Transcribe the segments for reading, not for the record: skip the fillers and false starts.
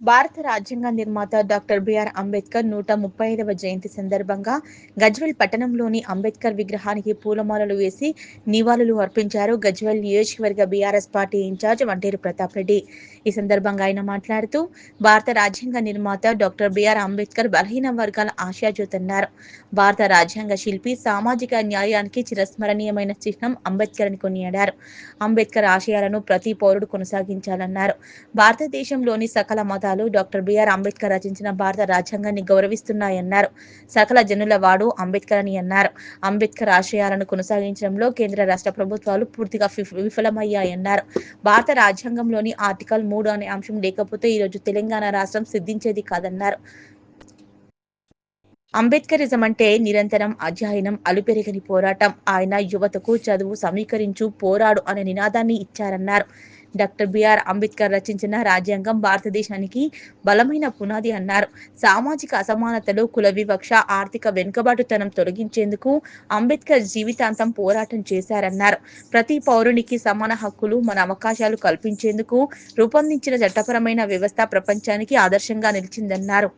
భారత రాజ్యాంగ నిర్మాత డాక్టర్ బిఆర్ అంబేద్కర్ 135వ జయంతి సందర్భంగా గజ్వేల్ పట్టణంలోని అంబేద్కర్ విగ్రహానికి పూలమాలలు వేసి నివాళులు అర్పించారు గజ్వేల్ నియోజకవర్గ BRS party incharge Vanteru Pratap Reddy. ఈ సందర్భంగా ఆయన మాట్లాడుతూ భారత రాజ్యాంగ నిర్మాత డాక్టర్ బిఆర్ అంబేద్కర్ బలహీన వర్గాల ఆశాజ్యోతి అన్నారు. భారత రాజ్యాంగ శిల్పి, సామాజిక న్యాయానికి చిరస్మరణీయమైన చిహ్నం అంబేద్కర్ అని కొనియాడారు. అంబేద్కర్ ఆశయాలను ప్రతి పౌరుడు కొనసాగించాలన్నారు. భారతదేశంలోని సకల మతాలు డాక్టర్ బిఆర్ అంబేద్కర్ రచించిన భారత రాజ్యాంగాన్ని గౌరవిస్తున్నాయన్నారు. సకల జనుల వాడు అంబేద్కర్ అని అన్నారు. అంబేద్కర్ ఆశయాలను కొనసాగించడంలో కేంద్ర రాష్ట్ర ప్రభుత్వాలు పూర్తిగా విఫలమయ్యాయన్నారు. భారత రాజ్యాంగంలోని ఆర్టికల్ 3 అనే అంశం లేకపోతే ఈరోజు తెలంగాణ రాష్ట్రం సిద్ధించేది కాదన్నారు. అంబేద్కరిజం అంటే నిరంతరం అధ్యయనం, అలుపెరగని పోరాటం. ఆయన యువతకు చదువు సమీకరించు, పోరాడు అనే నినాదాన్ని ఇచ్చారన్నారు. డాక్టర్ బిఆర్ అంబేద్కర్ రచించిన రాజ్యాంగం భారతదేశానికి బలమైన పునాది అన్నారు. సామాజిక అసమానతలు, కుల వివక్ష, ఆర్థిక వెనుకబాటుతనం తొలగించేందుకు అంబేద్కర్ జీవితాంతం పోరాటం చేశారన్నారు. ప్రతి పౌరునికి సమాన హక్కులు, మన అవకాశాలు కల్పించేందుకు రూపొందించిన చట్టపరమైన వ్యవస్థ ప్రపంచానికి ఆదర్శంగా నిలిచిందన్నారు.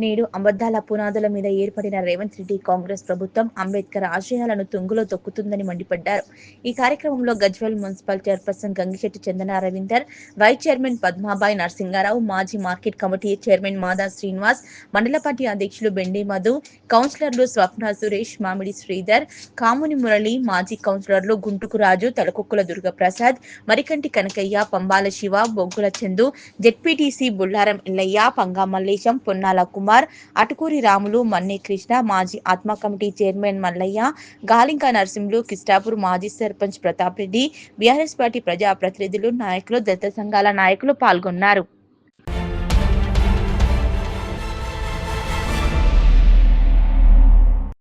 నేడు అబద్ధాల పునాదుల మీద ఏర్పడిన రేవంత్ రెడ్డి కాంగ్రెస్ ప్రభుత్వం అంబేద్కర్ ఆశయాలను తుంగలో తొక్కుతుందని మండిపడ్డారు. ఈ కార్యక్రమంలో గజ్వేల్ మున్సిపల్ చైర్పర్సన్ గంగిశెట్టి చందన రవీందర్, వైస్ చైర్మన్ పద్మాబాయి నరసింగారావు, మాజీ మార్కెట్ కమిటీ చైర్మన్ మాదా శ్రీనివాస్, మండల పార్టీ అధ్యక్షులు బెండి మధు, కౌన్సిలర్లు స్వప్న సురేష్, మామిడి శ్రీధర్, కాముని మురళి, మాజీ కౌన్సిలర్లు గుంటుకు రాజు, తలకొక్కుల దుర్గప్రసాద్, మరికంటి కనకయ్య, పంబాల శివ, బొగ్గుల చందు, జెడ్పీటీసీ బుల్లారం ఎల్లయ్య, పంగా మల్లేశం, పొన్నాల కుమార్, అటుకూరి రాములు, మన్నే కృష్ణ, మాజీ ఆత్మ కమిటీ చైర్మన్ మల్లయ్య, గాలింక నర్సింహులు, కిస్టాపూర్ మాజీ సర్పంచ్ ప్రతాప్ రెడ్డి, బీఆర్ఎస్ పార్టీ ప్రజా ప్రతినిధులు, నాయకులు, దళిత సంఘాల నాయకులు పాల్గొన్నారు.